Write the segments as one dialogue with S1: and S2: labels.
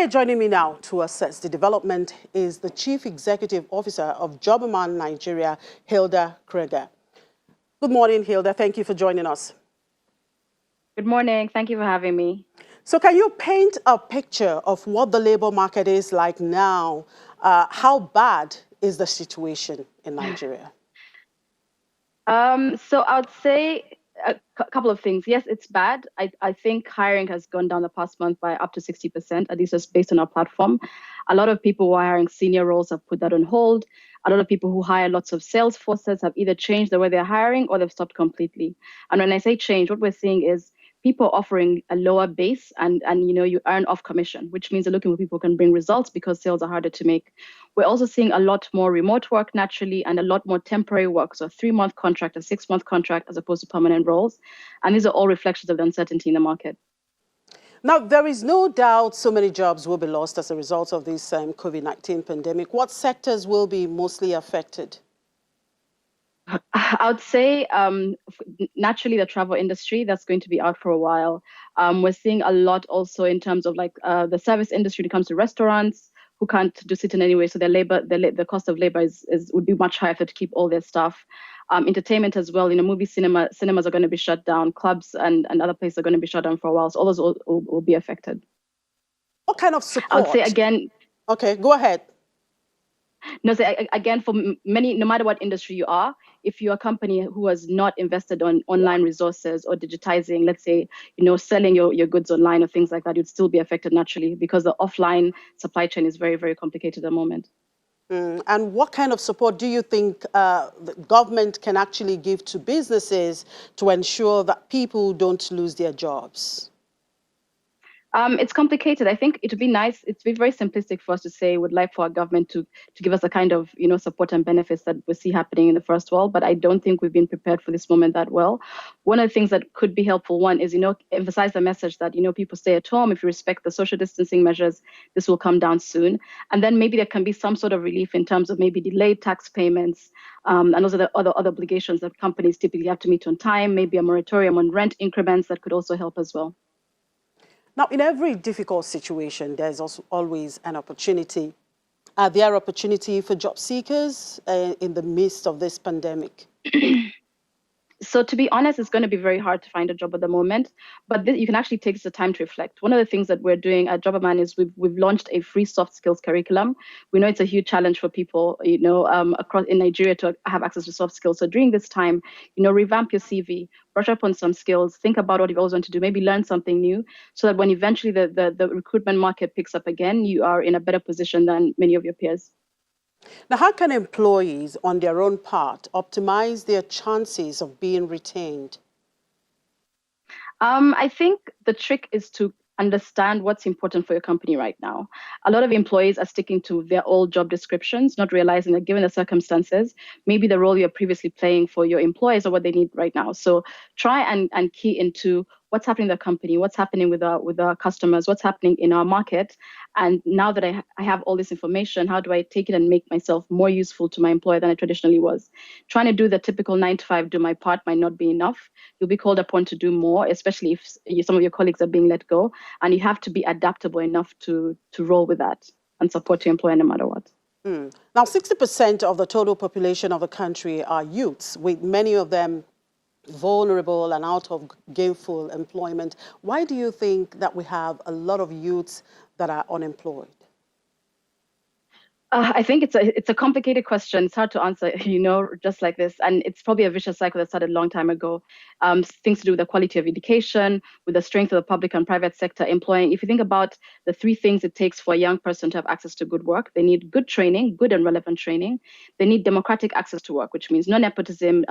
S1: Okay, joining me now to assess the development is the Chief Executive Officer of Jobberman Nigeria, Hilda Krieger. Good morning, Hilda. Thank you for joining us.
S2: Good morning. Thank you for having me.
S1: So can you paint a picture of what the labor market is like now? How bad is the situation in Nigeria?
S2: So I would say a couple of things. Yes, it's bad. I think hiring has gone down the past month by up to 60%, at least just based on our platform. A lot of people who are hiring senior roles have put that on hold. A lot of people who hire lots of sales forces have either changed the way they're hiring or they've stopped completely. And when I say change, what we're seeing is people offering a lower base and you earn off commission, which means they're looking for people who can bring results because sales are harder to make. We're also seeing a lot more remote work naturally and a lot more temporary work, so a 3-month contract, a 6-month contract as opposed to permanent roles. And these are all reflections of the uncertainty in the market.
S1: Now, there is no doubt so many jobs will be lost as a result of this COVID-19 pandemic. What sectors will be mostly affected?
S2: I would say naturally the travel industry, that's going to be out for a while. We're seeing a lot also in terms of like the service industry when it comes to restaurants who can't do sit-in anyway. So their labor, the cost of labor would be much higher to keep all their staff. Entertainment as well, cinemas are going to be shut down, clubs and other places are going to be shut down for a while. So all those will be affected.
S1: What kind of support?
S2: I would say again.
S1: Okay, go ahead.
S2: No, so again, for many, no matter what industry you are, if you're a company who has not invested on online resources or digitizing, let's say, selling your goods online or things like that, you'd still be affected naturally because the offline supply chain is very, very complicated at the moment.
S1: And what kind of support do you think the government can actually give to businesses to ensure that people don't lose their jobs?
S2: It's complicated. I think it would be nice. It's very simplistic for us to say we'd like for our government to give us the kind of support and benefits that we see happening in the first world. But I don't think we've been prepared for this moment that well. One of the things that could be helpful, one is emphasize the message that people stay at home. If you respect the social distancing measures, this will come down soon. And then maybe there can be some sort of relief in terms of maybe delayed tax payments. And those are the other obligations that companies typically have to meet on time. Maybe a moratorium on rent increments that could also help as well.
S1: Now, in every difficult situation, there's also always an opportunity. Are there opportunities for job seekers in the midst of this pandemic?
S2: So to be honest, it's going to be very hard to find a job at the moment, but you can actually take the time to reflect. One of the things that we're doing at Jobberman is we've launched a free soft skills curriculum. We know it's a huge challenge for people, across in Nigeria to have access to soft skills. So during this time, revamp your CV, brush up on some skills, think about what you've always wanted to do, maybe learn something new, so that when eventually the recruitment market picks up again, you are in a better position than many of your peers.
S1: Now, how can employees, on their own part, optimize their chances of being retained?
S2: I think the trick is to understand what's important for your company right now. A lot of employees are sticking to their old job descriptions, not realizing that given the circumstances, maybe the role you're previously playing for your employees or what they need right now. So try and key into what's happening in the company, what's happening with our customers, what's happening in our market. And now that I have all this information, how do I take it and make myself more useful to my employer than I traditionally was? Trying to do the typical 9-to-5, do my part might not be enough. You'll be called upon to do more, especially if some of your colleagues are being let go. And you have to be adaptable enough to roll with that and support your employer no matter what.
S1: Now, 60% of the total population of the country are youths, with many of them vulnerable and out of gainful employment. Why do you think that we have a lot of youths that are unemployed?
S2: I think it's a complicated question. It's hard to answer, just like this. And it's probably a vicious cycle that started a long time ago. Things to do with the quality of education, with the strength of the public and private sector employing. If you think about the 3 things it takes for a young person to have access to good work, they need good training, good and relevant training. They need democratic access to work, which means no nepotism,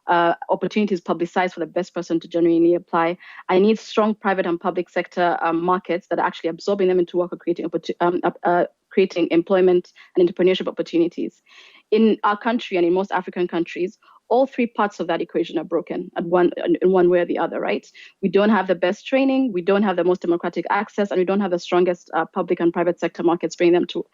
S2: opportunities publicized for the best person to genuinely apply. I need strong private and public sector markets that are actually absorbing them into work or creating employment and entrepreneurship opportunities. In our country and in most African countries, all three parts of that equation are broken in one way or the other, right? We don't have the best training, we don't have the most democratic access, and we don't have the strongest public and private sector markets bringing them to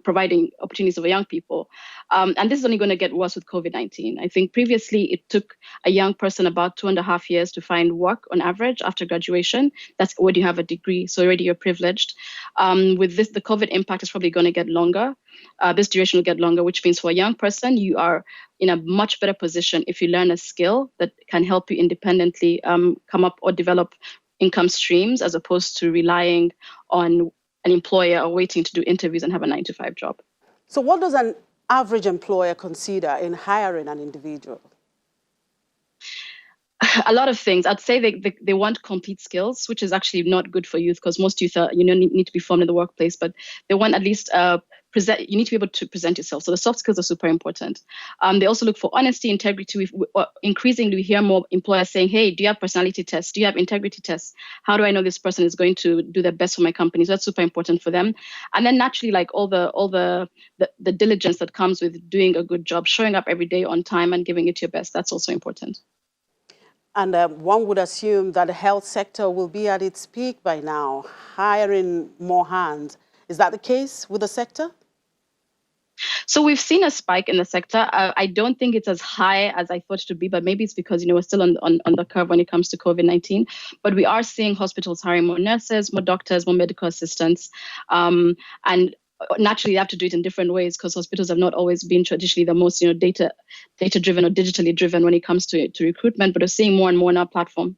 S2: providing opportunities for young people. And this is only going to get worse with COVID-19. I think previously it took a young person about 2.5 years to find work on average after graduation. That's when you have a degree, so already you're privileged. With this, the COVID impact is probably going to get longer. This duration will get longer, which means for a young person, you are in a much better position if you learn a skill that can help you independently come up or develop income streams, as opposed to relying on an employer or waiting to do interviews and have a 9-to-5 job.
S1: So what does an average employer consider in hiring an individual?
S2: A lot of things. I'd say they want complete skills, which is actually not good for youth, because most youth are, need to be formed in the workplace, but they want at least you need to be able to present yourself. So the soft skills are super important. They also look for honesty, integrity. Increasingly, we hear more employers saying, hey, do you have personality tests? Do you have integrity tests? How do I know this person is going to do the best for my company? So that's super important for them. And then naturally, like all the diligence that comes with doing a good job, showing up every day on time and giving it your best, that's also important.
S1: And one would assume that the health sector will be at its peak by now, hiring more hands. Is that the case with the sector?
S2: So we've seen a spike in the sector. I don't think it's as high as I thought it would be, but maybe it's because, we're still on the curve when it comes to COVID-19. But we are seeing hospitals hiring more nurses, more doctors, more medical assistants. And naturally, you have to do it in different ways, because hospitals have not always been traditionally the most, data-driven or digitally driven when it comes to recruitment, but we're seeing more and more on our platform.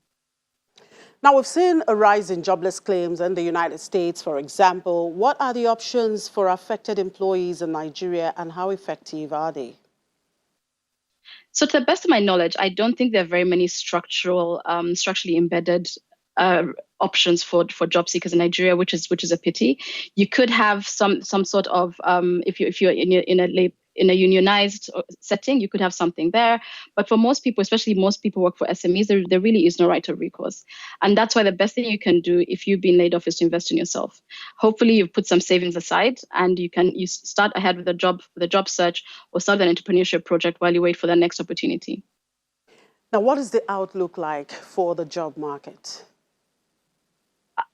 S1: Now, we've seen a rise in jobless claims in the United States, for example. What are the options for affected employees in Nigeria, and how effective are they?
S2: So to the best of my knowledge, I don't think there are very many structurally embedded options for job seekers in Nigeria, which is a pity. You could have some sort of if you're in a unionized setting, you could have something there. But for most people, especially most people work for SMEs, there really is no right of recourse. And that's why the best thing you can do if you've been laid off is to invest in yourself. Hopefully you've put some savings aside and you start ahead with the job search, or start an entrepreneurship project while you wait for the next opportunity.
S1: Now, what is the outlook like for the job market?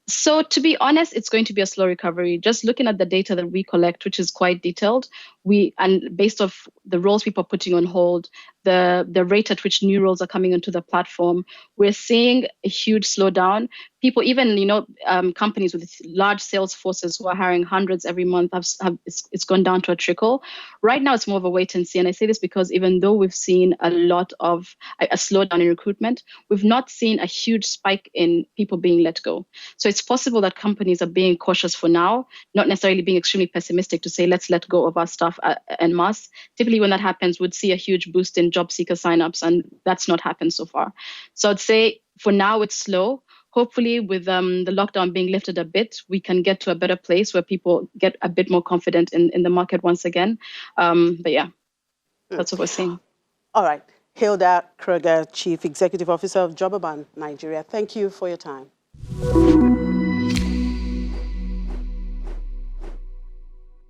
S2: So to be honest, it's going to be a slow recovery. Just looking at the data that we collect, which is quite detailed, and based off the roles people are putting on hold, the rate at which new roles are coming onto the platform, we're seeing a huge slowdown. People, even companies with large sales forces who are hiring hundreds every month, it's gone down to a trickle. Right now, it's more of a wait and see. And I say this because even though we've seen a lot of a slowdown in recruitment, we've not seen a huge spike in people being let go. So it's possible that companies are being cautious for now, not necessarily being extremely pessimistic to say, let's let go of our staff en masse. Typically, when that happens, we'd see a huge boost in job seeker signups, and that's not happened so far. So I'd say for now, it's slow. Hopefully, with the lockdown being lifted a bit, we can get to a better place where people get a bit more confident in the market once again. But yeah, that's what we're seeing.
S1: All right. Hilda Kruger, Chief Executive Officer of Jobberman, Nigeria. Thank you for your time.